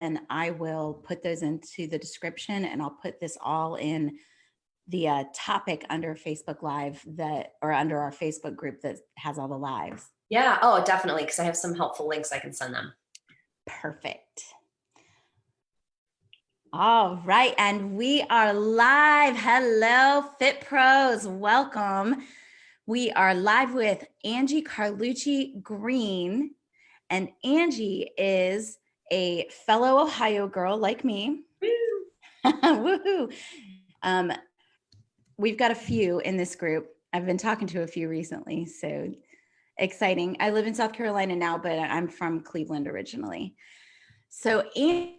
and I will put those into the description, and I'll put this all in the topic under Facebook Live or under our Facebook group that has all the lives. Yeah. Oh, definitely. Because I have some helpful links I can send them. Perfect. All right. And we are live. Hello, Fit Pros. Welcome. We are live with Angie Carlucci-Green. And Angie is a fellow Ohio girl like me. Woohoo. We've got a few in this group. I've been talking to a few recently, so exciting. I live in South Carolina now, but I'm from Cleveland originally. So Anne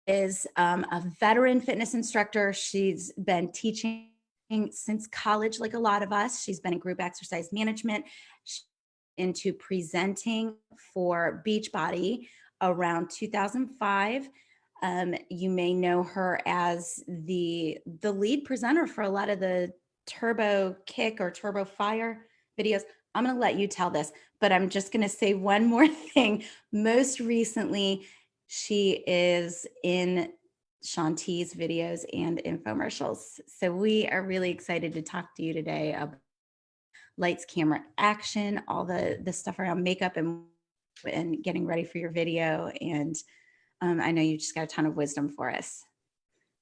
is a veteran fitness instructor. She's been teaching since college, like a lot of us. She's been in group exercise management, into presenting for Beachbody around 2005. You may know her as the lead presenter for a lot of the Turbo Kick or TurboFire videos. I'm going to let you tell this, but I'm just going to say one more thing. Most recently, she is in Shanti's videos and infomercials. So we are really excited to talk to you today about lights, camera, action, all the stuff around makeup and getting ready for your video. And I know you just got a ton of wisdom for us.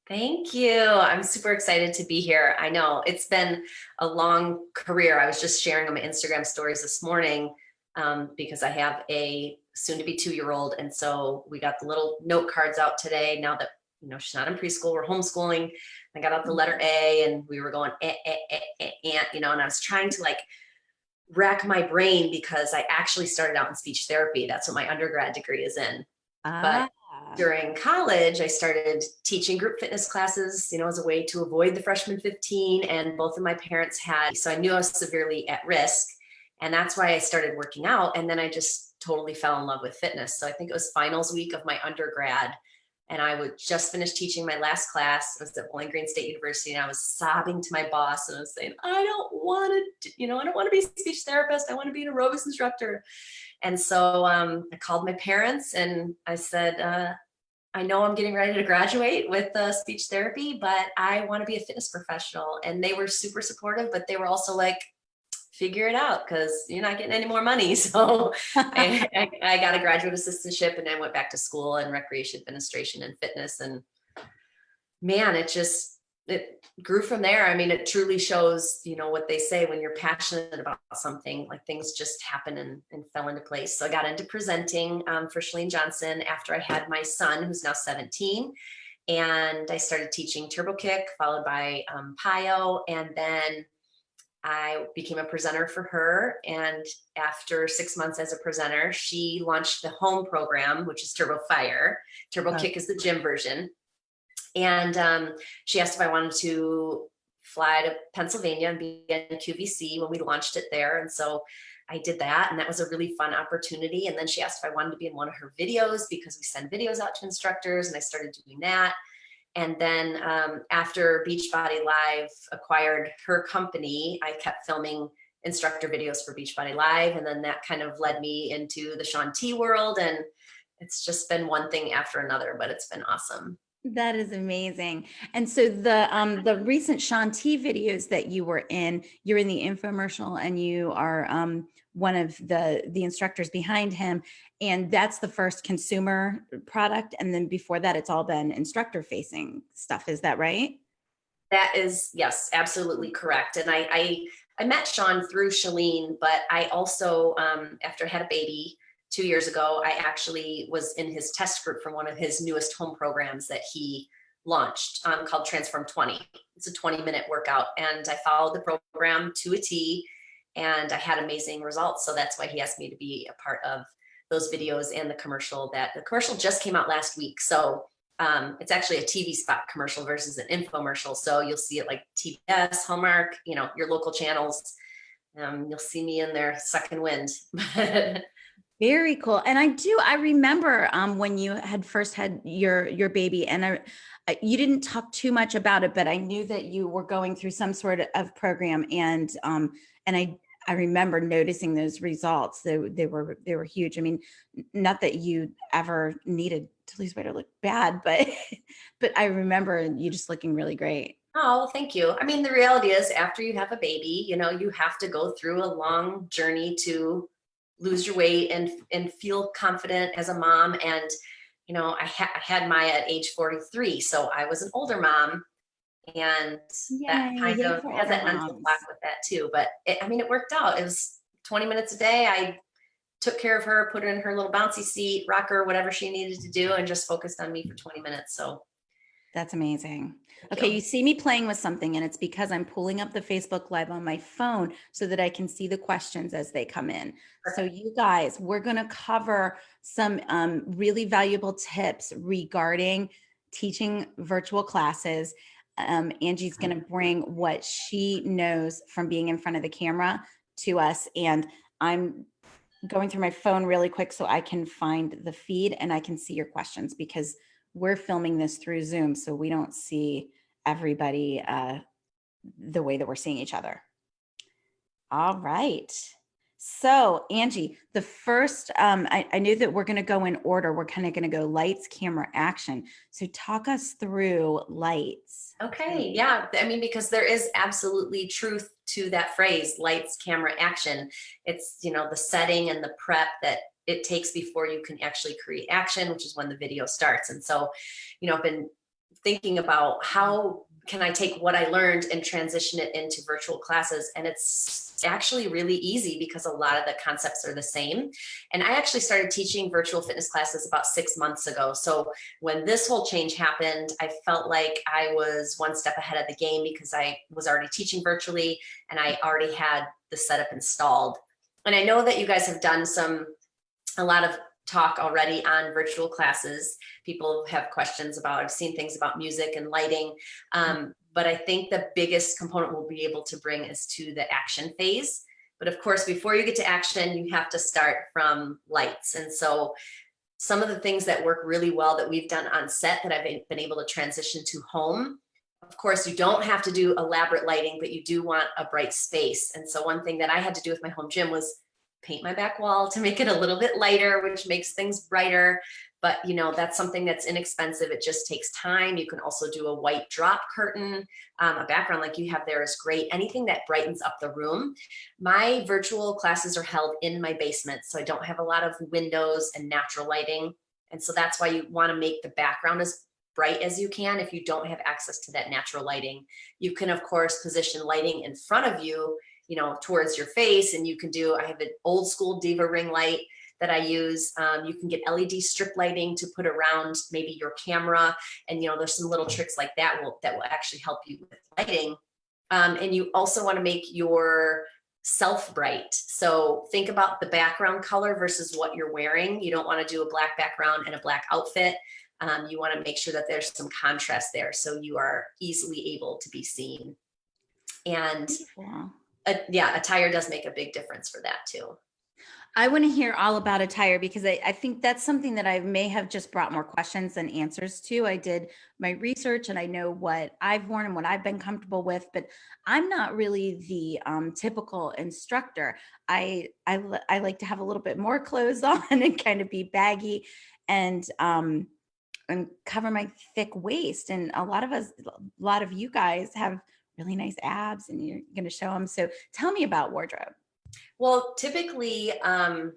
Thank you. I'm super excited to be here. I know it's been a long career. I was just sharing on my Instagram stories this morning because I have a soon-to-be 2-year-old. And so we got the little note cards out today. Now that, she's not in preschool, we're homeschooling. I got out the letter A and we were going, and I was trying to rack my brain because I actually started out in speech therapy. That's what my undergrad degree is in. But during college, I started teaching group fitness classes, as a way to avoid the freshman 15. And both of my parents had, so I knew I was severely at risk. And that's why I started working out. And then I just totally fell in love with fitness. So I think it was finals week of my undergrad. And I would just finish teaching my last class. It was at Bowling Green State University. And I was sobbing to my boss and I was saying, I don't want to be a speech therapist. I want to be an aerobics instructor. And so I called my parents and I said, I know I'm getting ready to graduate with speech therapy, but I want to be a fitness professional. And they were super supportive, but they were also like, figure it out because you're not getting any more money. So I got a graduate assistantship and I went back to school in recreation administration and fitness. And man, it grew from there. I mean, it truly shows, what they say when you're passionate about something, like things just happen and fell into place. So I got into presenting for Chalene Johnson after I had my son, who's now 17. And I started teaching Turbo Kick, followed by PIO. And then I became a presenter for her. And after 6 months as a presenter, she launched the home program, which is TurboFire. Turbo Kick is the gym version. And she asked if I wanted to fly to Pennsylvania and be in QVC when we launched it there. And so I did that. And that was a really fun opportunity. And then she asked if I wanted to be in one of her videos because we send videos out to instructors. And I started doing that. And then after Beachbody Live acquired her company, I kept filming instructor videos for Beachbody Live. And then that kind of led me into the Shanti world. And it's just been one thing after another, but it's been awesome. That is amazing. And so the recent Shanti videos that you were in, you're in the infomercial and you are one of the instructors behind him. And that's the first consumer product. And then before that, it's all been instructor facing stuff. Is that right? That is, yes, absolutely correct. And I met Sean through Chalene, but I also, after I had a baby 2 years ago, I actually was in his test group for one of his newest home programs that he launched called Transform 20. It's a 20-minute workout. And I followed the program to a T and I had amazing results. So that's why he asked me to be a part of those videos and the commercial just came out last week. So it's actually a TV spot commercial versus an infomercial. So you'll see it like TBS, Hallmark, your local channels. You'll see me in there sucking wind. Very cool. And I remember when you had first had your baby and you didn't talk too much about it, but I knew that you were going through some sort of program and I remember noticing those results. They were huge. I mean, not that you ever needed to lose weight or look bad, but but I remember you just looking really great. Oh, well, thank you. I mean, the reality is after you have a baby, you know, you have to go through a long journey to lose your weight and feel confident as a mom. And, you know, I had Maya at age 43. So I was an older mom, and that Yay, kind yay of for has older that mental block moms. with that too. But I mean, it worked out. It was 20 minutes a day. I took care of her, put her in her little bouncy seat, rocker, whatever she needed to do, and just focused on me for 20 minutes. So That's amazing. thank Okay, you. you see me playing with something, and it's because I'm pulling up the Facebook Live on my phone so that I can see the questions as they come in. So, Perfect. you guys, we're going to cover some really valuable tips regarding teaching virtual classes. Angie's going to bring what she knows from being in front of the camera to us, and I'm going through my phone really quick so I can find the feed and I can see your questions, because we're filming this through Zoom, so we don't see everybody the way that we're seeing each other. All right. So, Angie, the first, I knew that we're going to go in order. We're kind of going to go lights, camera, action. So, talk us through lights. Okay. Yeah. I mean, because there is absolutely truth to that phrase, lights, camera, action. It's, you know, the setting and the prep that it takes before you can actually create action, which is when the video starts. And so, you know, I've been thinking about how can I take what I learned and transition it into virtual classes. And it's actually really easy because a lot of the concepts are the same. And I actually started teaching virtual fitness classes about 6 months ago. So when this whole change happened, I felt like I was one step ahead of the game because I was already teaching virtually and I already had the setup installed. And I know that you guys have done a lot of talk already on virtual classes. People have questions about, I've seen things about music and lighting. But I think the biggest component we'll be able to bring is to the action phase. But of course, before you get to action, you have to start from lights. And so some of the things that work really well that we've done on set that I've been able to transition to home. Of course, you don't have to do elaborate lighting, but you do want a bright space. And so one thing that I had to do with my home gym was paint my back wall to make it a little bit lighter, which makes things brighter. But you know, that's something that's inexpensive. It just takes time. You can also do a white drop curtain. A background like you have there is great. Anything that brightens up the room. My virtual classes are held in my basement, so I don't have a lot of windows and natural lighting. And so that's why you want to make the background as bright as you can if you don't have access to that natural lighting. You can, of course, position lighting in front of you, you know, towards your face. And you can do, I have an old school Diva ring light that I use. You can get LED strip lighting to put around maybe your camera. And, you know, there's some little tricks like that that will actually help you with lighting. And you also want to make your self bright. So think about the background color versus what you're wearing. You don't want to do a black background and a black outfit. You want to make sure that there's some contrast there so you are easily able to be seen. And yeah, attire does make a big difference for that too. I want to hear all about attire because I think that's something that I may have just brought more questions than answers to. I did my research and I know what I've worn and what I've been comfortable with, but I'm not really the typical instructor. I like to have a little bit more clothes on and kind of be baggy and cover my thick waist. And a lot of you guys have really nice abs and you're going to show them. So tell me about wardrobe. Well, typically, I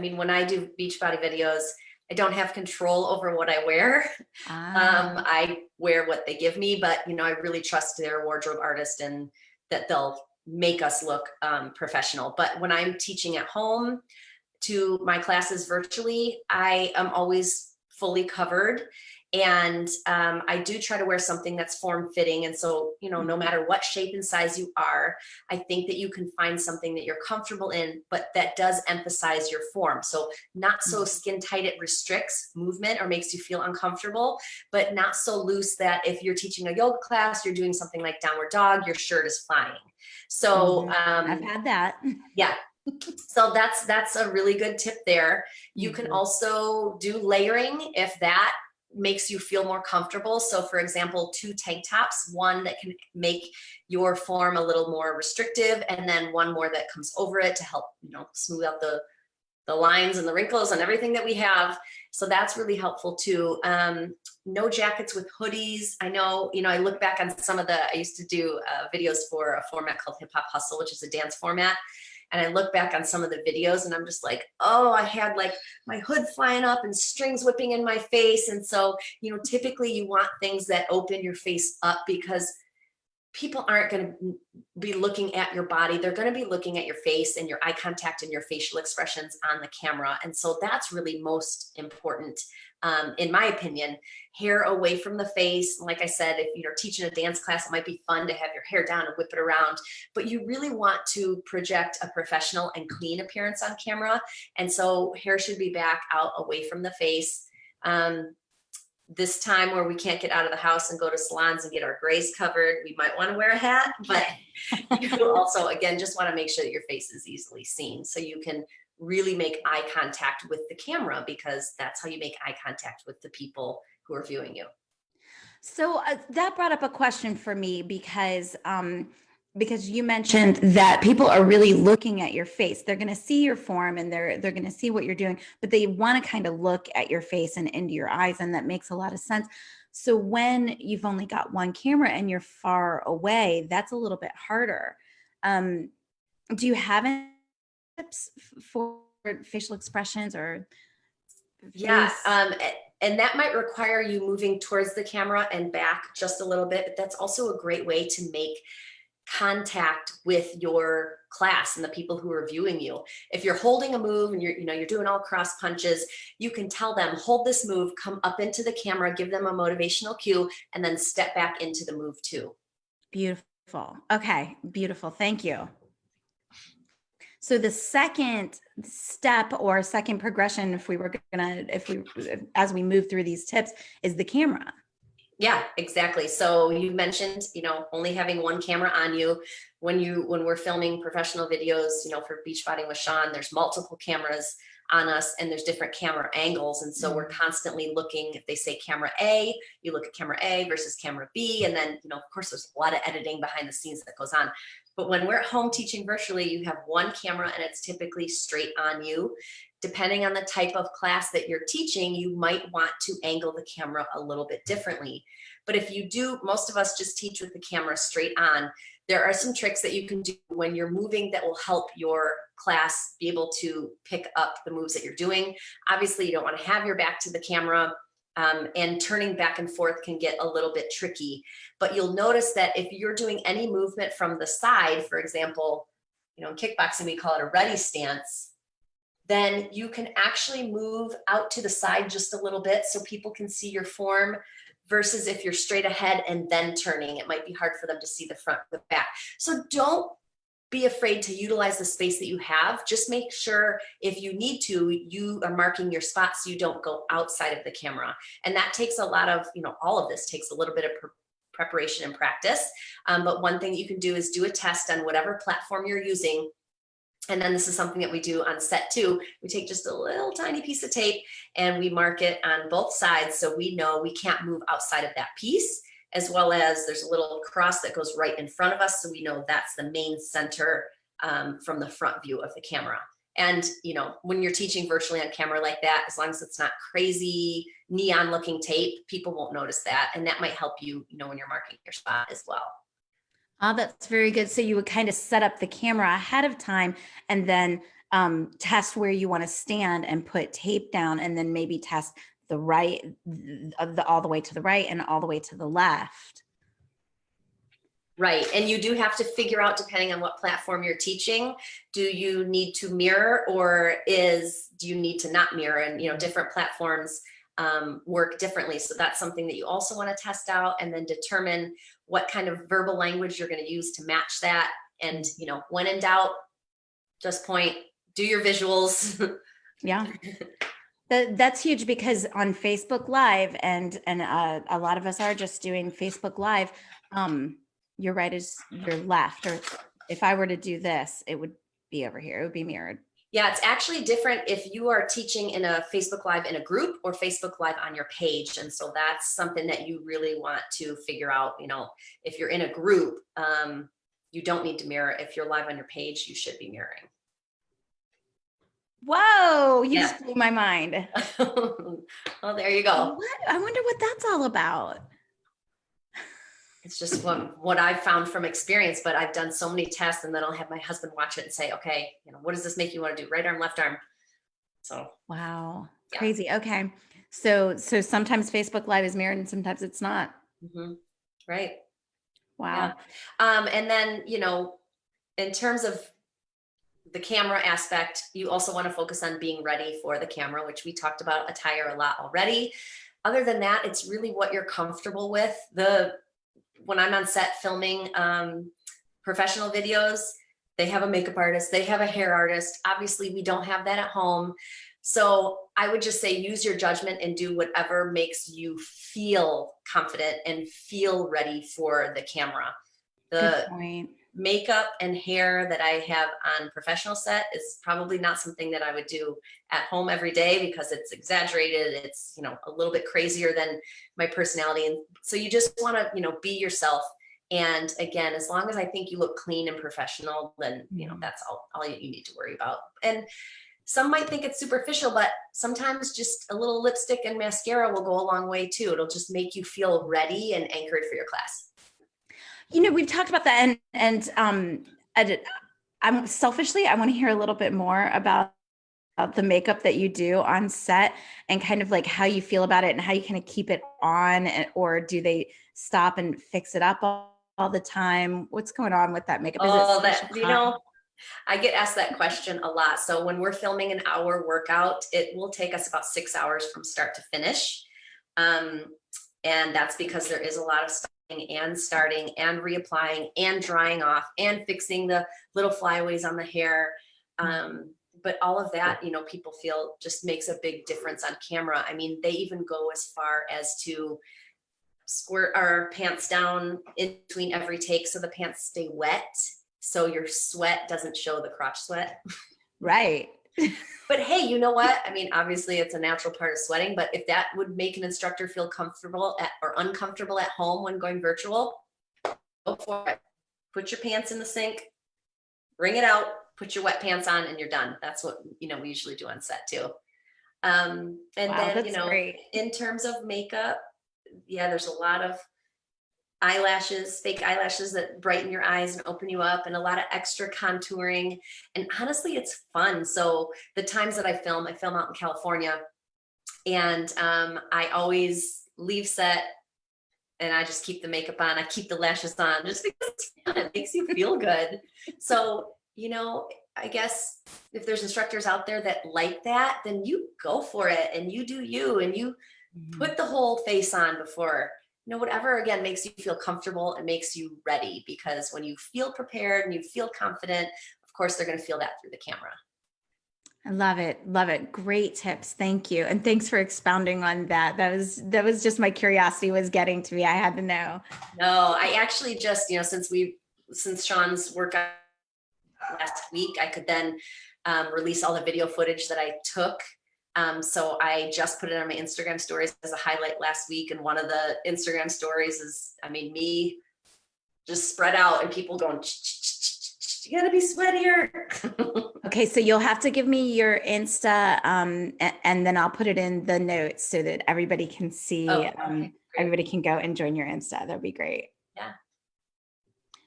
mean, when I do Beachbody videos, I don't have control over what I wear. I wear what they give me, but you know, I really trust their wardrobe artist and that they'll make us look professional. But when I'm teaching at home to my classes virtually, I am always fully covered. And I do try to wear something that's form fitting. And so, you know, no matter what shape and size you are, I think that you can find something that you're comfortable in, but that does emphasize your form. So not so skin tight, it restricts movement or makes you feel uncomfortable, but not so loose that if you're teaching a yoga class, you're doing something like downward dog, your shirt is flying. So I've had that. Yeah. So that's a really good tip there. You can also do layering if that makes you feel more comfortable. So for example, 2 tank tops, one that can make your form a little more restrictive, and then one more that comes over it to help, smooth out the lines and the wrinkles and everything that we have. So that's really helpful too. No jackets with hoodies. I know, I look back on I used to do videos for a format called Hip Hop Hustle, which is a dance format. And I look back on some of the videos and I'm just like, oh, I had like my hood flying up and strings whipping in my face. And so, typically you want things that open your face up, because people aren't going to be looking at your body. They're going to be looking at your face and your eye contact and your facial expressions on the camera. And so that's really most important, in my opinion. Hair away from the face. Like I said, if you're teaching a dance class, it might be fun to have your hair down and whip it around, but you really want to project a professional and clean appearance on camera. And so hair should be back out away from the face. This time where we can't get out of the house and go to salons and get our grays covered, we might want to wear a hat, but you also, again, just want to make sure that your face is easily seen so you can really make eye contact with the camera, because that's how you make eye contact with the people who are viewing you. So that brought up a question for me, because you mentioned that people are really looking at your face. They're going to see your form and they're going to see what you're doing, but they want to kind of look at your face and into your eyes. And that makes a lot of sense. So when you've only got one camera and you're far away, that's a little bit harder. Do you have any tips for facial expressions or face? Yeah. And that might require you moving towards the camera and back just a little bit, but that's also a great way to make contact with your class and the people who are viewing you. If you're holding a move and you're doing all cross punches, you can tell them, hold this move, come up into the camera, give them a motivational cue, and then step back into the move too. Beautiful. Okay. Beautiful. Thank you. So the second step or second progression, as we move through these tips, is the camera. Yeah, exactly. So you mentioned, only having one camera on you. When we're filming professional videos, for Beachbody with Sean, there's multiple cameras on us and there's different camera angles. And so we're constantly looking. If they say camera A, you look at camera A versus camera B. And then, of course, there's a lot of editing behind the scenes that goes on. But when we're at home teaching virtually, you have one camera and it's typically straight on you. Depending on the type of class that you're teaching, you might want to angle the camera a little bit differently. But if you do, most of us just teach with the camera straight on. There are some tricks that you can do when you're moving that will help your class be able to pick up the moves that you're doing. Obviously, you don't want to have your back to the camera, and turning back and forth can get a little bit tricky. But you'll notice that if you're doing any movement from the side, for example, in kickboxing, we call it a ready stance, then you can actually move out to the side just a little bit so people can see your form, versus if you're straight ahead and then turning, it might be hard for them to see the front, the back. So don't be afraid to utilize the space that you have. Just make sure if you need to, you are marking your spots so you don't go outside of the camera. And that takes a lot of, all of this takes a little bit of preparation and practice. But one thing that you can do is do a test on whatever platform you're using. And then this is something that we do on set too. We take just a little tiny piece of tape and we mark it on both sides so we know we can't move outside of that piece, as well as there's a little cross that goes right in front of us so we know that's the main center, from the front view of the camera. And when you're teaching virtually on camera like that, as long as it's not crazy neon looking tape, people won't notice that. And that might help you, when you're marking your spot as well. Oh, that's very good. So you would kind of set up the camera ahead of time and then test where you want to stand and put tape down, and then maybe test the right, all the way to the right and all the way to the left. Right. And you do have to figure out, depending on what platform you're teaching, do you need to mirror or do you need to not mirror? And, different platforms work differently. So that's something that you also want to test out and then determine what kind of verbal language you're going to use to match that. And, when in doubt, just point, do your visuals. Yeah. That's huge, because on Facebook Live, and a lot of us are just doing Facebook Live, your right is your left. Or if I were to do this, it would be over here. It would be mirrored. Yeah, it's actually different if you are teaching in a Facebook Live in a group or Facebook Live on your page. And so that's something that you really want to figure out. If you're in a group, you don't need to mirror. If you're live on your page, you should be mirroring. Whoa, you just blew my mind. Well, there you go. What? I wonder what that's all about. It's just what I've found from experience, but I've done so many tests, and then I'll have my husband watch it and say, okay, what does this make you want to do? Right arm, left arm. So. Wow. Yeah. Crazy. Okay. So sometimes Facebook Live is mirrored and sometimes it's not. Mm-hmm. Right. Wow. Yeah. And then, in terms of the camera aspect, you also want to focus on being ready for the camera, which we talked about attire a lot already. Other than that, it's really what you're comfortable with. When I'm on set filming professional videos, they have a makeup artist, they have a hair artist. Obviously, we don't have that at home. So I would just say use your judgment and do whatever makes you feel confident and feel ready for the camera. Good point. Makeup and hair that I have on professional set is probably not something that I would do at home every day because it's exaggerated. It's, a little bit crazier than my personality. And so you just want to, be yourself. And again, as long as I think you look clean and professional, then, that's all you need to worry about. And some might think it's superficial, but sometimes just a little lipstick and mascara will go a long way too. It'll just make you feel ready and anchored for your class. We've talked about that, and I'm selfishly, I want to hear a little bit more about the makeup that you do on set and kind of like how you feel about it and how you kind of keep it on, or do they stop and fix it up all the time? What's going on with that makeup? I get asked that question a lot. So when we're filming an hour workout, it will take us about 6 hours from start to finish. And that's because there is a lot of and starting and reapplying and drying off and fixing the little flyaways on the hair. But all of that, people feel just makes a big difference on camera. I mean, they even go as far as to squirt our pants down in between every take so the pants stay wet, so your sweat doesn't show the crotch sweat. Right. But hey, you know what? I mean, obviously it's a natural part of sweating, but if that would make an instructor feel comfortable or uncomfortable at home when going virtual, go for it. Put your pants in the sink, wring it out, put your wet pants on, and you're done. That's what, we usually do on set too. And wow, then, great. In terms of makeup, there's a lot of eyelashes, fake eyelashes that brighten your eyes and open you up, and a lot of extra contouring. And honestly, it's fun. So the times that I film out in California, and I always leave set and I just keep the makeup on. I keep the lashes on just because it's fun. It makes you feel good. So, I guess if there's instructors out there that like that, then you go for it and you do you, and you put the whole face on before, whatever, again, makes you feel comfortable and makes you ready, because when you feel prepared and you feel confident, of course, they're going to feel that through the camera. I love it. Love it. Great tips. Thank you. And thanks for expounding on that. That was just my curiosity was getting to me. I had to know. No, I actually just, since Sean's workout last week, I could then release all the video footage that I took. So I just put it on my Instagram stories as a highlight last week. And one of the Instagram stories is, me just spread out and people going, you gotta be sweatier. Okay. So you'll have to give me your Insta and then I'll put it in the notes so that everybody can see, everybody can go and join your Insta. That'd be great. Yeah.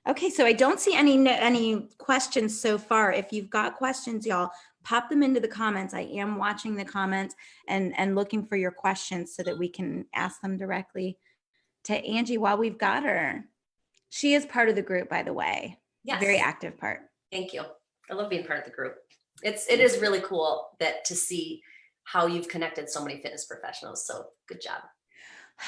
Okay. So I don't see any questions so far. If you've got questions, y'all, pop them into the comments. I am watching the comments and looking for your questions so that we can ask them directly to Angie while we've got her. She is part of the group, by the way. Yes. Very active part. Thank you. I love being part of the group. It is really cool to see how you've connected so many fitness professionals. So good job.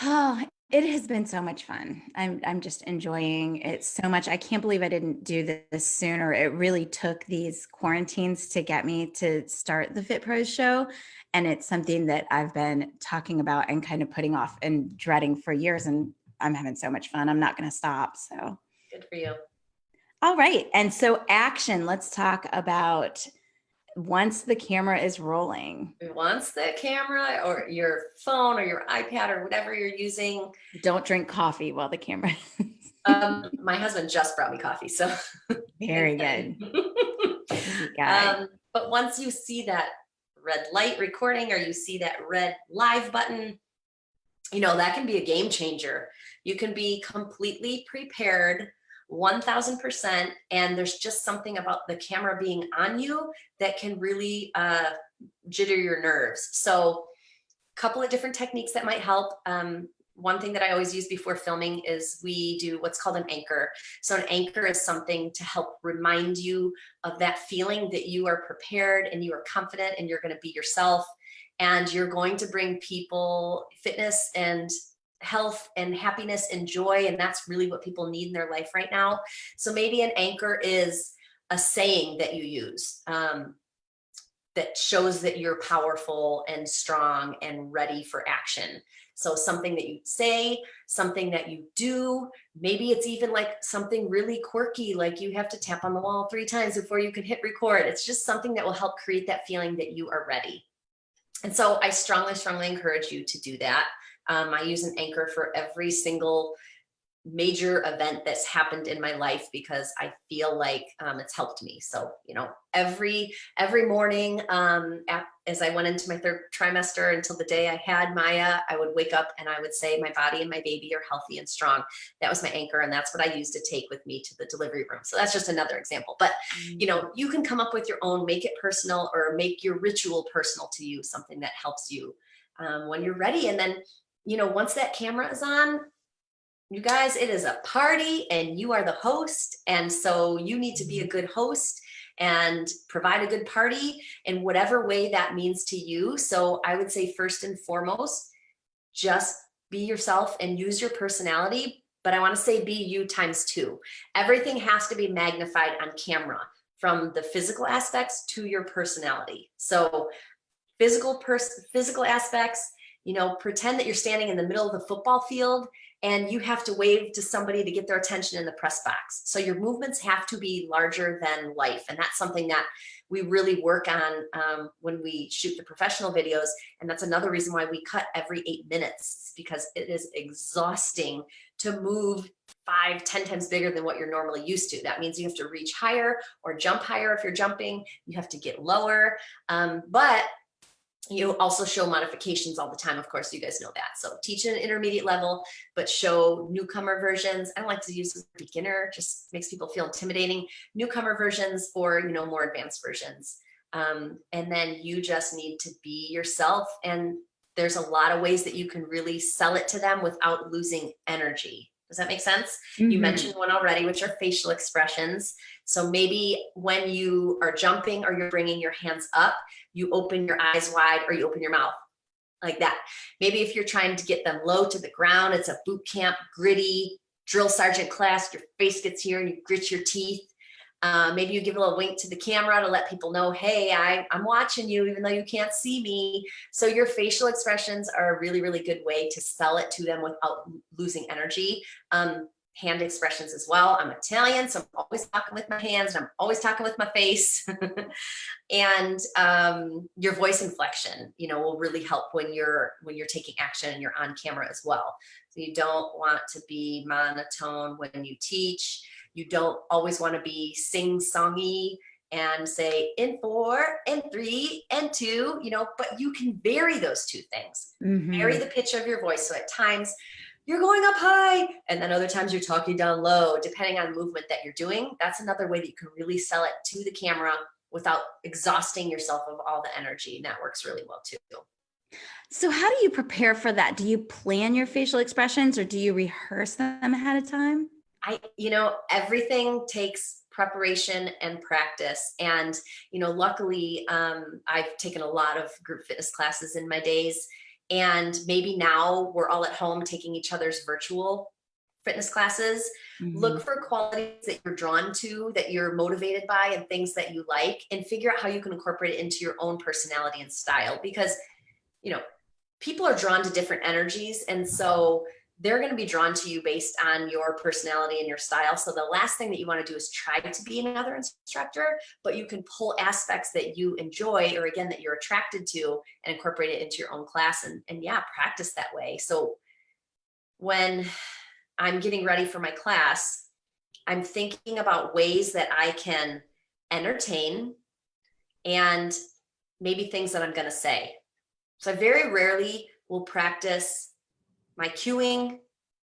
Oh, it has been so much fun. I'm just enjoying it so much. I can't believe I didn't do this sooner. It really took these quarantines to get me to start the Fit Pros show. And it's something that I've been talking about and kind of putting off and dreading for years. And I'm having so much fun. I'm not going to stop. So good for you. All right. And so action, let's talk about once the camera is rolling. Once the camera or your phone or your iPad or whatever you're using. Don't drink coffee while the camera. My husband just brought me coffee, so. Very good. Sweet guy. But once you see that red light recording or you see that red live button, that can be a game changer. You can be completely prepared 1000%. And there's just something about the camera being on you that can really jitter your nerves. So a couple of different techniques that might help. One thing that I always use before filming is we do what's called an anchor. So an anchor is something to help remind you of that feeling that you are prepared and you are confident and you're going to be yourself. And you're going to bring people fitness and health and happiness and joy. And that's really what people need in their life right now. So maybe an anchor is a saying that you use that shows that you're powerful and strong and ready for action. So something that you say, something that you do, maybe it's even like something really quirky, like you have to tap on the wall 3 times before you can hit record. It's just something that will help create that feeling that you are ready. And so I strongly, strongly encourage you to do that. I use an anchor for every single major event that's happened in my life because I feel like it's helped me. So, every morning as I went into my 3rd trimester until the day I had Maya, I would wake up and I would say, my body and my baby are healthy and strong. That was my anchor. And that's what I used to take with me to the delivery room. So that's just another example. But, you can come up with your own, make it personal or make your ritual personal to you, something that helps you when you're ready. And then, once that camera is on, you guys, it is a party and you are the host. And so you need to be a good host and provide a good party in whatever way that means to you. So I would say first and foremost, just be yourself and use your personality. But I want to say be you ×2. Everything has to be magnified on camera, from the physical aspects to your personality. So physical aspects, pretend that you're standing in the middle of the football field and you have to wave to somebody to get their attention in the press box. So your movements have to be larger than life. And that's something that we really work on when we shoot the professional videos. And that's another reason why we cut every 8 minutes, because it is exhausting to move 5-10 times bigger than what you're normally used to. That means you have to reach higher or jump higher. If you're jumping, you have to get lower. But you also show modifications all the time. Of course, you guys know that. So teach an intermediate level, but show newcomer versions. I don't like to use beginner, just makes people feel intimidating. Newcomer versions or, more advanced versions. And then you just need to be yourself. And there's a lot of ways that you can really sell it to them without losing energy. Does that make sense? Mm-hmm. You mentioned one already, which are facial expressions. So maybe when you are jumping or you're bringing your hands up, you open your eyes wide or you open your mouth like that. Maybe if you're trying to get them low to the ground, it's a boot camp, gritty drill sergeant class, your face gets here and you grit your teeth. Maybe you give a little wink to the camera to let people know, hey, I'm watching you, even though you can't see me. So your facial expressions are a really, really good way to sell it to them without losing energy. Hand expressions as well. I'm Italian, so I'm always talking with my hands and I'm always talking with my face. And your voice inflection, will really help when you're taking action and you're on camera as well. So you don't want to be monotone when you teach. You don't always want to be sing-songy and say in 4 and 3 and 2, but you can vary those two things. Mm-hmm. Vary the pitch of your voice. So at times you're going up high and then other times you're talking down low, depending on the movement that you're doing. That's another way that you can really sell it to the camera without exhausting yourself of all the energy. And that works really well too. So how do you prepare for that? Do you plan your facial expressions or do you rehearse them ahead of time? Everything takes preparation and practice. And, luckily, I've taken a lot of group fitness classes in my days. And maybe now we're all at home taking each other's virtual fitness classes. Mm-hmm. Look for qualities that you're drawn to, that you're motivated by, and things that you like, and figure out how you can incorporate it into your own personality and style. Because, people are drawn to different energies. And so they're going to be drawn to you based on your personality and your style. So the last thing that you want to do is try to be another instructor, but you can pull aspects that you enjoy, or again, that you're attracted to, and incorporate it into your own class, and yeah, practice that way. So when I'm getting ready for my class, I'm thinking about ways that I can entertain and maybe things that I'm going to say. So I very rarely will practice my cueing,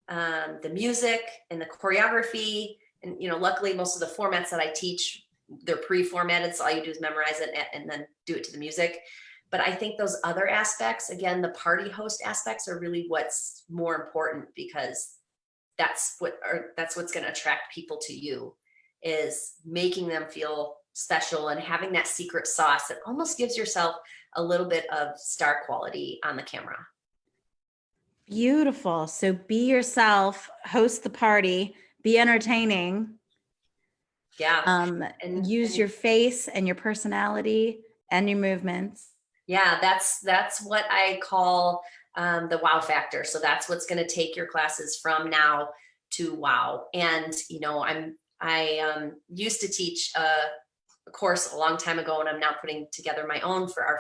the music and the choreography. And, luckily most of the formats that I teach, they're pre-formatted. So all you do is memorize it and then do it to the music. But I think those other aspects, again, the party host aspects, are really what's more important, because that's what's going to attract people to you, is making them feel special and having that secret sauce that almost gives yourself a little bit of star quality on the camera. Beautiful. So be yourself, host the party, be entertaining. Yeah. And use your face and your personality and your movements. Yeah, that's what I call the wow factor. So that's what's going to take your classes from now to wow. And I used to teach a course a long time ago, and I'm now putting together my own for our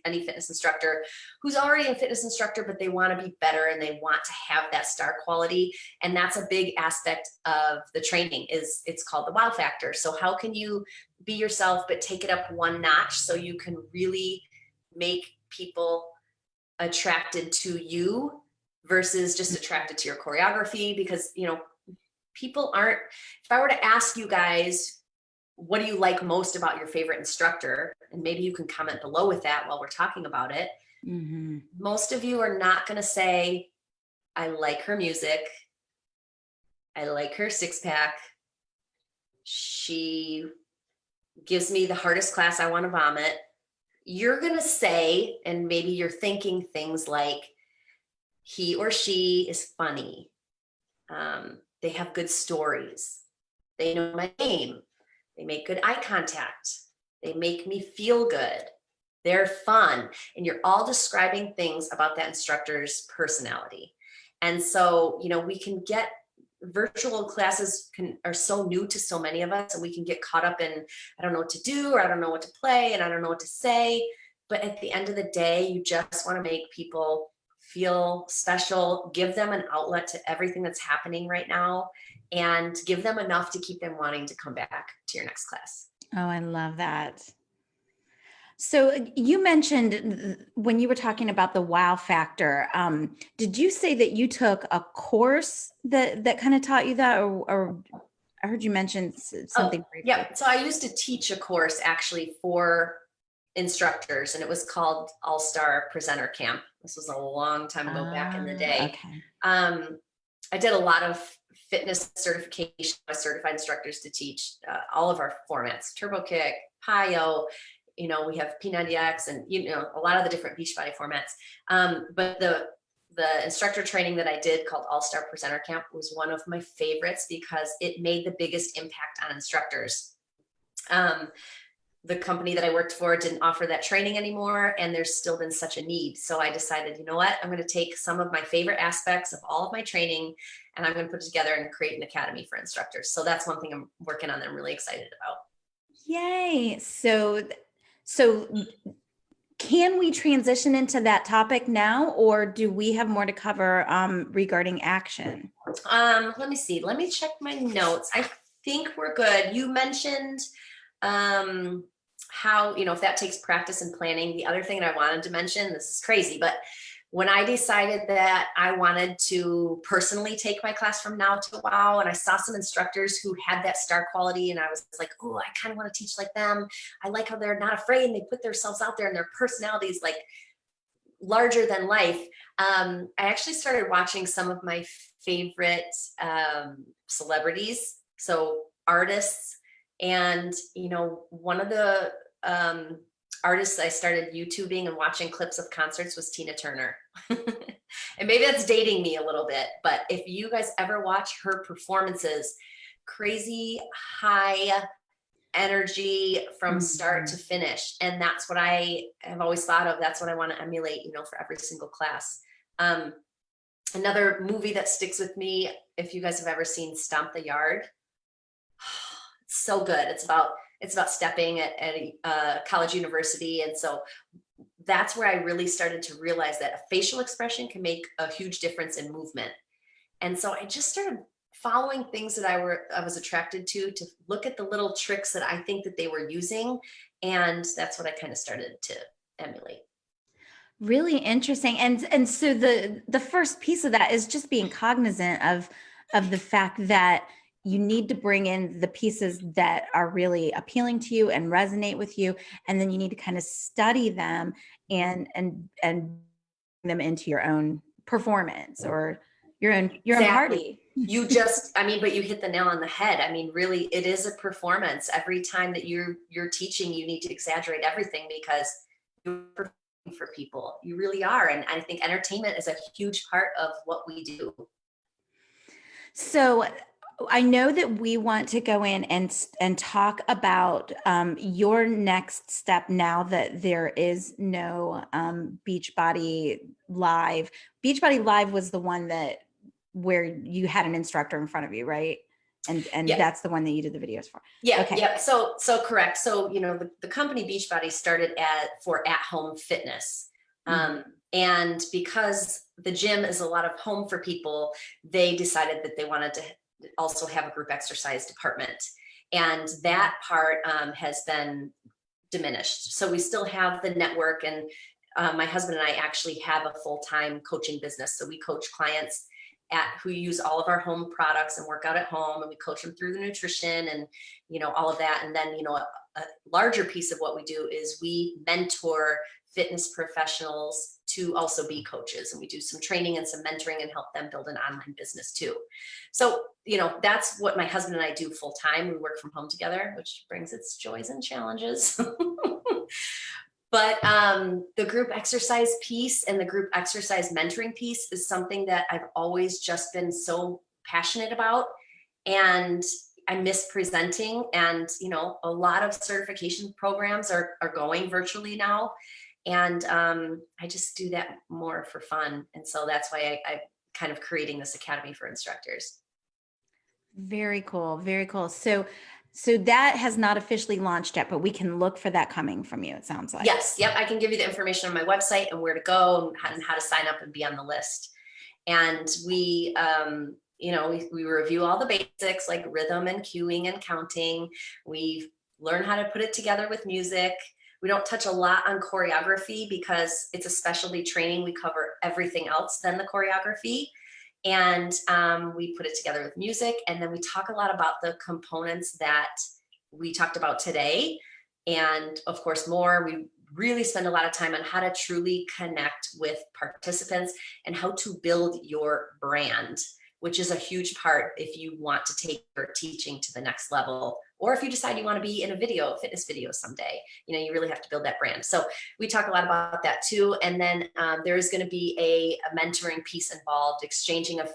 any fitness instructor who's already a fitness instructor, but they want to be better and they want to have that star quality. And that's a big aspect of the training. It's called the wow factor. So how can you be yourself but take it up one notch so you can really make people attracted to you versus just attracted to your choreography? Because people aren't, if I were to ask you guys, what do you like most about your favorite instructor? And maybe you can comment below with that while we're talking about it. Mm-hmm. Most of you are not going to say, I like her music. I like her six pack. She gives me the hardest class. I want to vomit. You're going to say, and maybe you're thinking things like, he or she is funny. They have good stories. They know my name. They make good eye contact. They make me feel good. They're fun. And you're all describing things about that instructor's personality. And so, we can get virtual classes are so new to so many of us, and we can get caught up in, I don't know what to do, or I don't know what to play, and I don't know what to say. But at the end of the day, you just want to make people feel special, give them an outlet to everything that's happening right now, and give them enough to keep them wanting to come back to your next class. Oh, I love that. So you mentioned when you were talking about the wow factor, did you say that you took a course that kind of taught you that, or I heard you mention something? Yeah. So I used to teach a course actually for instructors, and it was called All-Star Presenter Camp. This was a long time ago, back in the day. Okay. I did a lot of fitness certification. I certified instructors to teach all of our formats: Turbo Kick, PIO. We have P90X, and a lot of the different Beachbody formats. But the instructor training that I did, called All-Star Presenter Camp, was one of my favorites because it made the biggest impact on instructors. The company that I worked for didn't offer that training anymore, and there's still been such a need. So I decided, you know what, I'm going to take some of my favorite aspects of all of my training, and I'm going to put it together and create an academy for instructors. So that's one thing I'm working on that I'm really excited about. Yay. So can we transition into that topic now, or do we have more to cover regarding action? Let me see. Let me check my notes. I think we're good. You mentioned how, if that takes practice and planning. The other thing that I wanted to mention, this is crazy, but when I decided that I wanted to personally take my class from now to wow, and I saw some instructors who had that star quality, and I was like, oh, I kind of want to teach like them. I like how they're not afraid and they put themselves out there, and their personality is like larger than life. I actually started watching some of my favorite celebrities, so artists. And, one of the artists I started YouTubing and watching clips of concerts was Tina Turner. And maybe that's dating me a little bit, but if you guys ever watch her performances, crazy high energy from start to finish. And that's what I have always thought of. That's what I want to emulate, for every single class. Another movie that sticks with me, if you guys have ever seen Stomp the Yard, it's so good. It's about stepping at a college university. And so that's where I really started to realize that a facial expression can make a huge difference in movement. And so I just started following things that I was attracted to look at the little tricks that I think that they were using. And that's what I kind of started to emulate. Really interesting. And so the first piece of that is just being cognizant of the fact that you need to bring in the pieces that are really appealing to you and resonate with you, and then you need to kind of study them and bring them into your own performance or your own party. You but you hit the nail on the head. I mean, really, it is a performance. Every time that you're teaching, you need to exaggerate everything because you're performing for people. You really are. And I think entertainment is a huge part of what we do. So I know that we want to go in and talk about your next step now that there is no Beachbody Live. Beachbody Live was the one where you had an instructor in front of you, right? And Yeah. That's the one that you did the videos for. Yeah. Okay. Yeah. So correct. So, the company Beachbody started for at-home fitness. And because the gym is a lot of home for people, they decided that they wanted to also have a group exercise department. And that part has been diminished. So we still have the network, and my husband and I actually have a full-time coaching business. So we coach clients who use all of our home products and work out at home, and we coach them through the nutrition and, all of that. And then, a larger piece of what we do is we mentor fitness professionals to also be coaches. And we do some training and some mentoring and help them build an online business too. So, that's what my husband and I do full time. We work from home together, which brings its joys and challenges. But the group exercise piece and the group exercise mentoring piece is something that I've always just been so passionate about. And I miss presenting, and, a lot of certification programs are going virtually now. And I just do that more for fun. And so that's why I'm kind of creating this academy for instructors. Very cool. Very cool. So that has not officially launched yet, but we can look for that coming from you, it sounds like. Yes. Yep. I can give you the information on my website and where to go and how to sign up and be on the list. And we review all the basics like rhythm and cueing and counting. We learn how to put it together with music. We don't touch a lot on choreography because it's a specialty training. We cover everything else than the choreography. And we put it together with music. And then we talk a lot about the components that we talked about today. And of course, we really spend a lot of time on how to truly connect with participants and how to build your brand, which is a huge part if you want to take your teaching to the next level, or if you decide you want to be in a fitness video someday. You really have to build that brand. So we talk a lot about that too. And then there is going to be a mentoring piece involved, exchanging of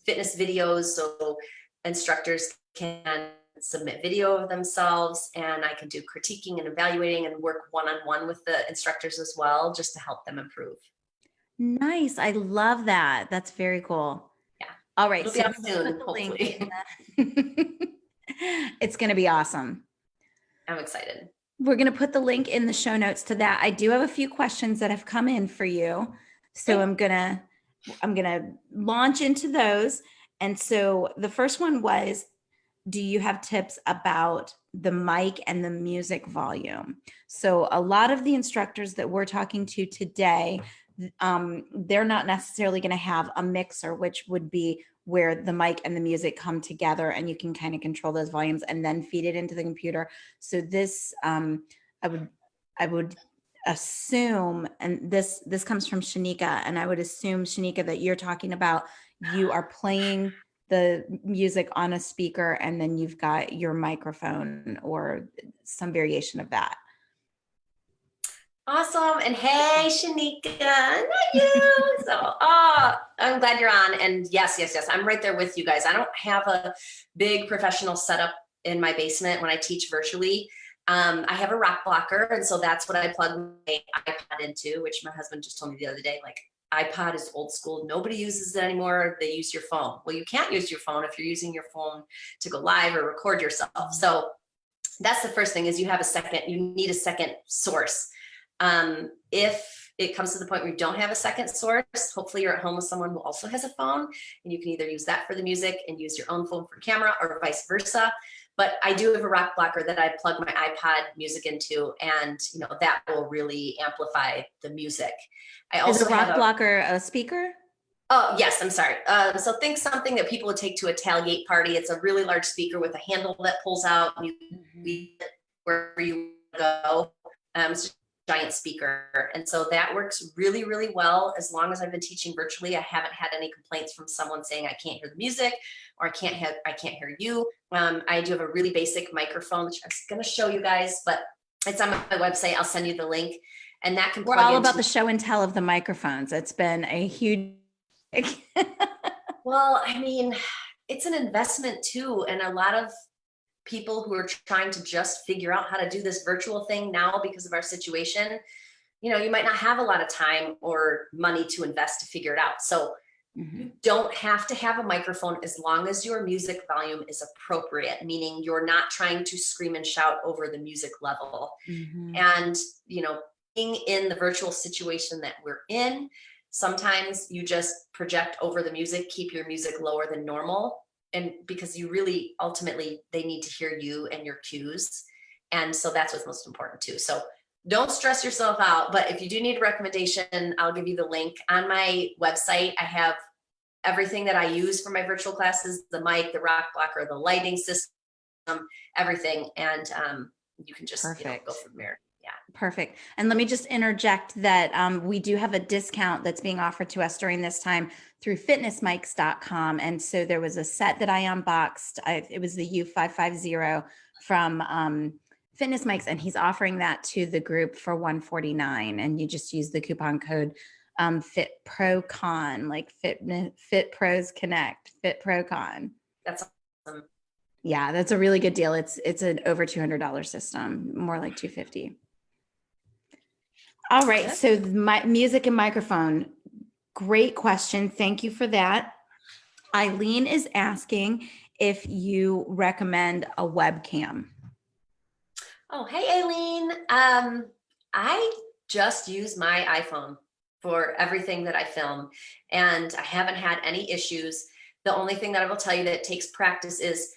fitness videos, so instructors can submit video of themselves, and I can do critiquing and evaluating and work one-on-one with the instructors as well, just to help them improve. Nice. I love that. That's very cool. Yeah. All right. It'll be out soon, hopefully. It's going to be awesome. I'm excited. We're going to put the link in the show notes to that. I do have a few questions that have come in for you. So I'm going to launch into those. And so the first one was, do you have tips about the mic and the music volume? So a lot of the instructors that we're talking to today, they're not necessarily going to have a mixer, which would be where the mic and the music come together, and you can kind of control those volumes and then feed it into the computer. So this, I would assume, and this comes from Shanika, and I would assume, Shanika, that you're talking about, you are playing the music on a speaker and then you've got your microphone or some variation of that. Awesome. And hey, Shanika, not you. So, I'm glad you're on. And yes. I'm right there with you guys. I don't have a big professional setup in my basement when I teach virtually. I have a rock blocker. And so that's what I plug my iPad into, which my husband just told me the other day, like, iPod is old school. Nobody uses it anymore. They use your phone. Well, you can't use your phone if you're using your phone to go live or record yourself. So that's the first thing, is you need a second source. If it comes to the point where you don't have a second source, hopefully you're at home with someone who also has a phone, and you can either use that for the music and use your own phone for camera, or vice versa. But I do have a rock blocker that I plug my iPod music into, and that will really amplify the music. I also Is a rock blocker a speaker? Oh, yes, I'm sorry. So think something that people would take to a tailgate party. It's a really large speaker with a handle that pulls out, and you wherever you go. It's just a giant speaker. And so that works really, really well. As long as I've been teaching virtually, I haven't had any complaints from someone saying I can't hear the music, or I can't hear you. I do have a really basic microphone, which I'm going to show you guys, but it's on my website. I'll send you the link. And that can We're all about the show and tell of the microphones. It's been a huge Well, I mean, it's an investment too. And a lot of people who are trying to just figure out how to do this virtual thing now because of our situation, you might not have a lot of time or money to invest to figure it out. So you don't have to have a microphone as long as your music volume is appropriate, meaning you're not trying to scream and shout over the music level. And, being in the virtual situation that we're in, sometimes you just project over the music, keep your music lower than normal. And because you really, ultimately, they need to hear you and your cues. And so that's what's most important too. So don't stress yourself out, but if you do need a recommendation, I'll give you the link. On my website, I have everything that I use for my virtual classes, the mic, the rock blocker, the lighting system, everything. And you can just go from there. Yeah. Perfect. And let me just interject that we do have a discount that's being offered to us during this time through fitnessmics.com. And so there was a set that I unboxed. It was the U550 from Fitness Mics, and he's offering that to the group for $149. And you just use the coupon code FitProCon, like Fit Pros Connect, FitProCon. That's awesome. Yeah, that's a really good deal. It's an over $200 system, more like $250. All right. So my music and microphone. Great question. Thank you for that. Eileen is asking if you recommend a webcam. Oh, hey, Aileen. I just use my iPhone for everything that I film, and I haven't had any issues. The only thing that I will tell you that takes practice is,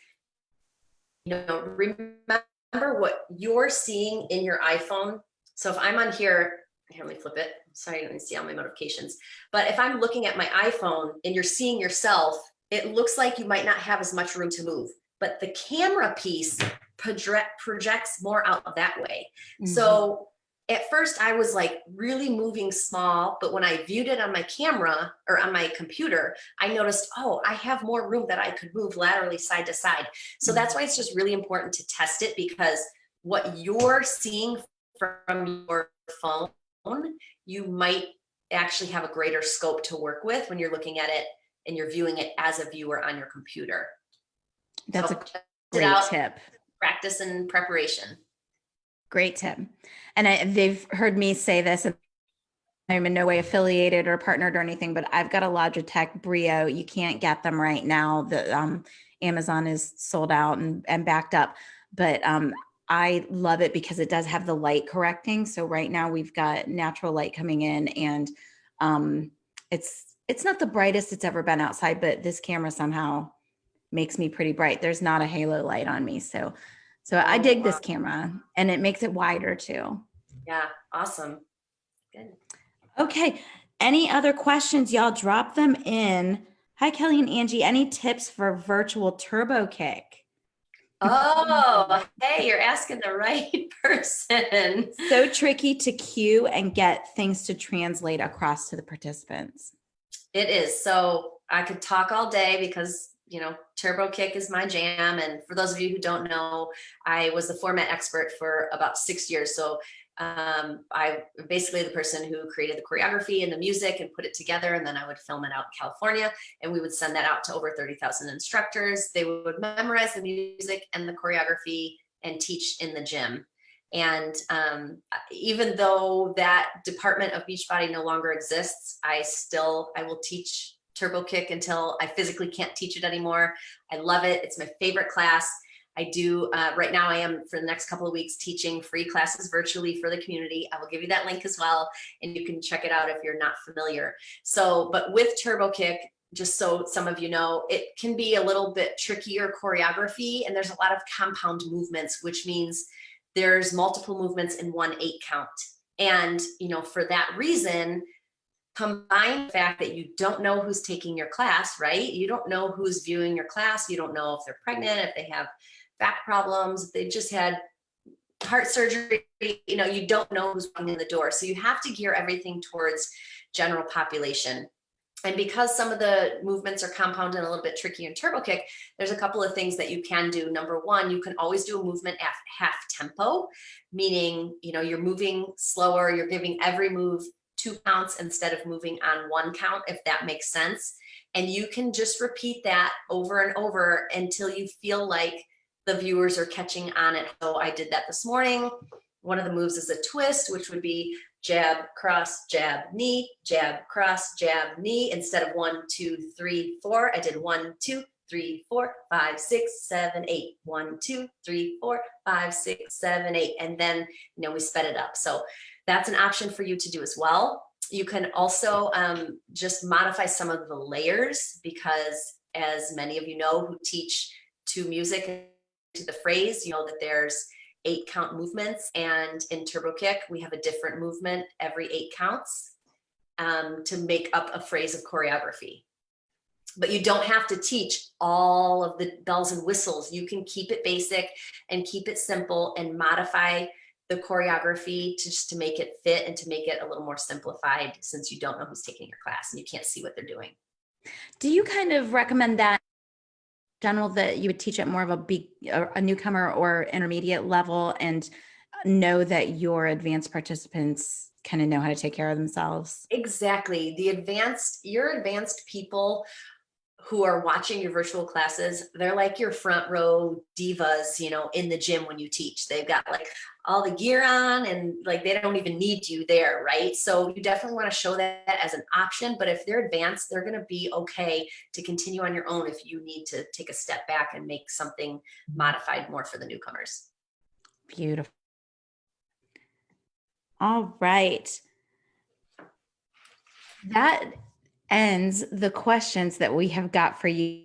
remember what you're seeing in your iPhone. So if I'm on here let me flip it. Sorry, I don't see all my notifications. But if I'm looking at my iPhone and you're seeing yourself, it looks like you might not have as much room to move. But the camera piece projects more out that way. So at first I was like really moving small, but when I viewed it on my camera or on my computer, I noticed, I have more room that I could move laterally side to side. So that's why it's just really important to test it, because what you're seeing from your phone, you might actually have a greater scope to work with when you're looking at it and you're viewing it as a viewer on your computer. That's a great tip. Practice and preparation. Great tip. And they've heard me say this, and I'm in no way affiliated or partnered or anything, but I've got a Logitech Brio. You can't get them right now. The Amazon is sold out and backed up, but I love it because it does have the light correcting. So right now we've got natural light coming in, and it's not the brightest it's ever been outside, but this camera somehow makes me pretty bright. There's not a halo light on me. So I dig this camera, and it makes it wider too. Yeah. Awesome. Good. Okay. Any other questions? Y'all drop them in. Hi, Kelly and Angie. Any tips for virtual turbo kick? Oh, hey, you're asking the right person. So tricky to cue and get things to translate across to the participants. It is. So I could talk all day because, turbo kick is my jam. And for those of you who don't know, I was the format expert for about 6 years. So I basically the person who created the choreography and the music and put it together. And then I would film it out in California, and we would send that out to over 30,000 instructors. They would memorize the music and the choreography and teach in the gym. And even though that department of Beachbody no longer exists, I will teach Turbo Kick until I physically can't teach it anymore. I love it. It's my favorite class. I do, right now I am, for the next couple of weeks, teaching free classes virtually for the community. I will give you that link as well, and you can check it out if you're not familiar. So, but with Turbo Kick, just so some of you know, it can be a little bit trickier choreography, and there's a lot of compound movements, which means there's multiple movements in one 8 count. And, you know, for that reason, combine the fact that you don't know who's taking your class, right? You don't know who's viewing your class. You don't know if they're pregnant, if they have back problems, if they just had heart surgery, you know, you don't know who's walking in the door. So you have to gear everything towards general population. And because some of the movements are compounded and a little bit tricky in Turbo Kick, there's a couple of things that you can do. Number one, you can always do a movement at half tempo, meaning, you know, you're moving slower, you're giving every move 2 counts instead of moving on 1 count, if that makes sense. And you can just repeat that over and over until you feel like the viewers are catching on it. So I did that this morning. One of the moves is a twist, which would be jab, cross, jab, knee, jab, cross, jab, knee. Instead of 1, 2, 3, 4, I did 1, 2, 3, 4, 5, 6, 7, 8. 1, 2, 3, 4, 5, 6, 7, 8. And then, you know, we sped it up. So that's an option for you to do as well. You can also just modify some of the layers, because as many of you know who teach to music, to the phrase, you know that there's 8 count movements, and in Turbo Kick we have a different movement every 8 counts to make up a phrase of choreography. But you don't have to teach all of the bells and whistles. You can keep it basic and keep it simple and modify the choreography to make it fit and to make it a little more simplified, since you don't know who's taking your class and you can't see what they're doing. Do you kind of recommend that in general, that you would teach at more of a newcomer or intermediate level, and know that your advanced participants kind of know how to take care of themselves? Exactly. Your advanced people who are watching your virtual classes, they're like your front row divas, you know, in the gym when you teach. They've got like all the gear on, and like they don't even need you there, right? So you definitely want to show that as an option. But if they're advanced, they're going to be okay to continue on your own if you need to take a step back and make something modified more for the newcomers. Beautiful. All right. That ends the questions that we have got for you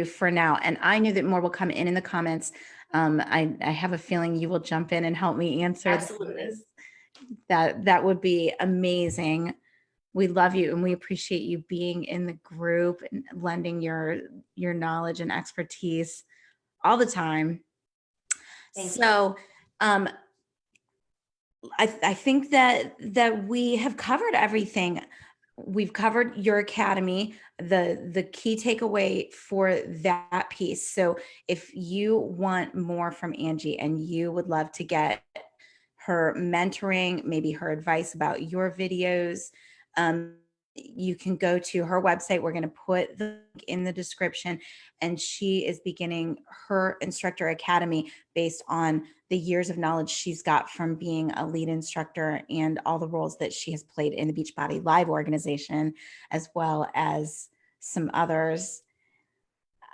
for now. And I knew that more will come in the comments. I have a feeling you will jump in and help me answer. Absolutely. That would be amazing. We love you and we appreciate you being in the group and lending your knowledge and expertise all the time. Thank you. So I think that we have covered everything. We've covered your academy, the key takeaway for that piece. So if you want more from Angie and you would love to get her mentoring, maybe her advice about your videos, you can go to her website. We're going to put the link in the description, and she is beginning her instructor academy based on the years of knowledge she's got from being a lead instructor and all the roles that she has played in the Beachbody Live organization, as well as some others.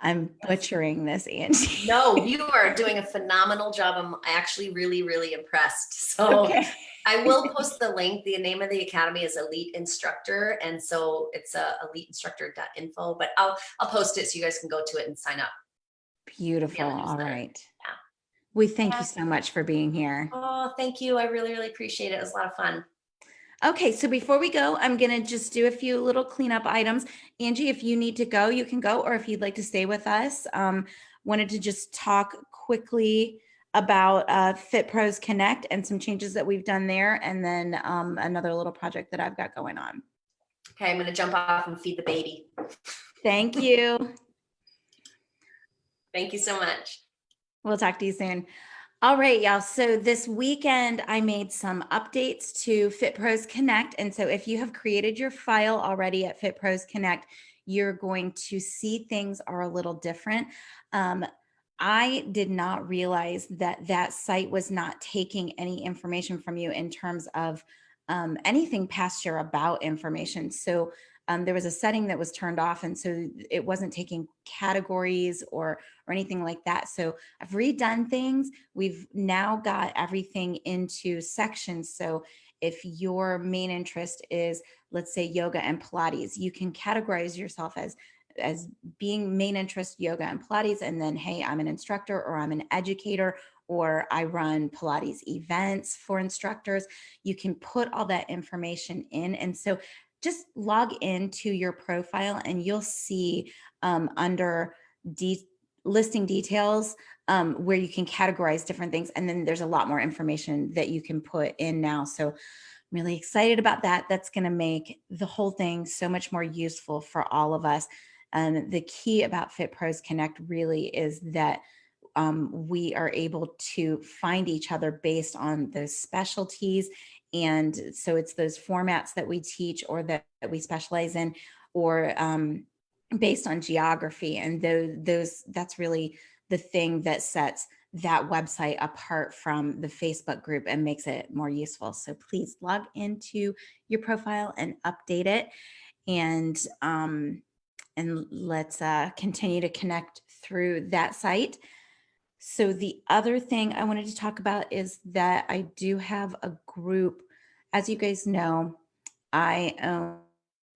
I'm butchering this, Angie. No, you are doing a phenomenal job. I'm actually really, really impressed. So Okay. I will post the link. The name of the academy is Elite Instructor. And so it's eliteinstructor.info, but I'll post it so you guys can go to it and sign up. Beautiful. All right. Yeah. We thank you so much for being here. Oh, thank you. I really, really appreciate it. It was a lot of fun. Okay, so before we go, I'm going to just do a few little cleanup items. Angie, if you need to go, you can go, or if you'd like to stay with us, wanted to just talk quickly about Fit Pros Connect and some changes that we've done there, and then another little project that I've got going on. Okay, I'm going to jump off and feed the baby. Thank you. Thank you so much. We'll talk to you soon. All right, y'all. So this weekend, I made some updates to Fit Pros Connect. And so if you have created your file already at Fit Pros Connect, you're going to see things are a little different. I did not realize that that site was not taking any information from you in terms of anything past your about information. So there was a setting that was turned off, and so it wasn't taking categories or anything like that. So I've redone things. We've now got everything into sections. So if your main interest is, let's say, yoga and Pilates, you can categorize yourself as being main interest yoga and Pilates, and then, hey, I'm an instructor or I'm an educator or I run Pilates events for instructors. You can put all that information in. And so just log into your profile and you'll see under listing details where you can categorize different things. And then there's a lot more information that you can put in now. So I'm really excited about that. That's going to make the whole thing so much more useful for all of us. The key about Fit Pros Connect really is that we are able to find each other based on those specialties. And so it's those formats that we teach or that we specialize in, or based on geography. And that's really the thing that sets that website apart from the Facebook group and makes it more useful. So please log into your profile and update it. And let's continue to connect through that site. So the other thing I wanted to talk about is that I do have a group. As you guys know, I own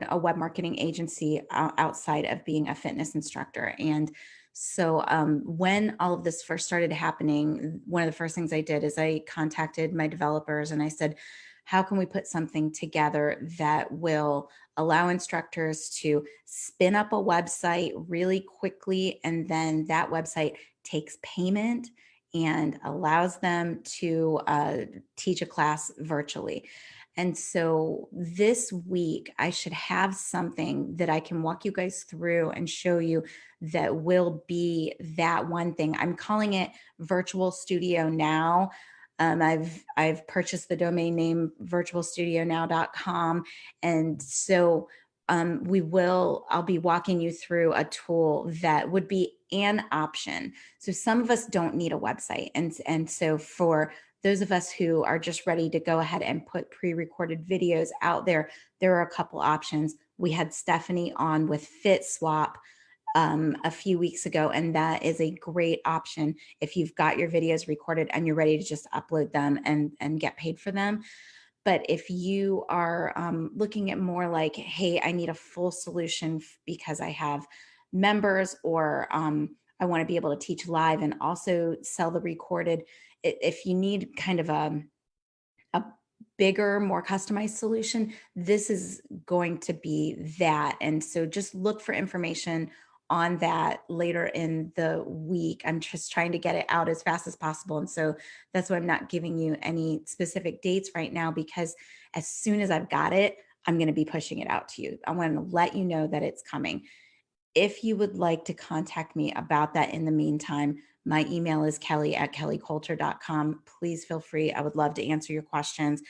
a web marketing agency outside of being a fitness instructor. And so when all of this first started happening, one of the first things I did is I contacted my developers and I said, how can we put something together that will allow instructors to spin up a website really quickly, and then that website takes payment and allows them to teach a class virtually. And so this week, I should have something that I can walk you guys through and show you that will be that one thing. I'm calling it Virtual Studio Now. I've purchased the domain name virtualstudionow.com. And so I'll be walking you through a tool that would be an option. So some of us don't need a website. And so for those of us who are just ready to go ahead and put pre-recorded videos out there, there are a couple options. We had Stephanie on with FitSwap a few weeks ago, and that is a great option if you've got your videos recorded and you're ready to just upload them and get paid for them. But if you are looking at more like, hey, I need a full solution because I have members, or I want to be able to teach live and also sell the recorded. If you need kind of a bigger, more customized solution, this is going to be that. And so just look for information on that later in the week. I'm just trying to get it out as fast as possible. And so that's why I'm not giving you any specific dates right now, because as soon as I've got it, I'm going to be pushing it out to you. I want to let you know that it's coming. If you would like to contact me about that in the meantime, my email is kelly@kellycoulter.com. Please feel free. I would love to answer your questions,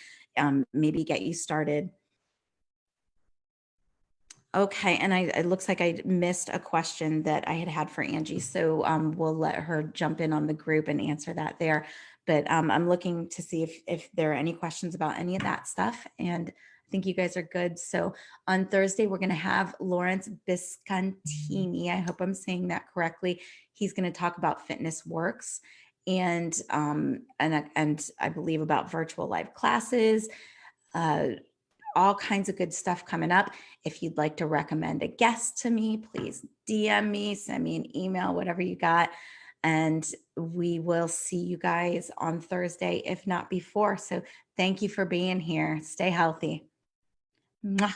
maybe get you started. Okay, and it looks like I missed a question that I had for Angie, so we'll let her jump in on the group and answer that there. But I'm looking to see if there are any questions about any of that stuff, and I think you guys are good. So on Thursday, we're going to have Lawrence Biscontini. I hope I'm saying that correctly. He's going to talk about Fitness Works and I believe about virtual live classes. All kinds of good stuff coming up. If you'd like to recommend a guest to me, please DM me, send me an email, whatever you got. And we will see you guys on Thursday, if not before. So thank you for being here. Stay healthy. Mwah.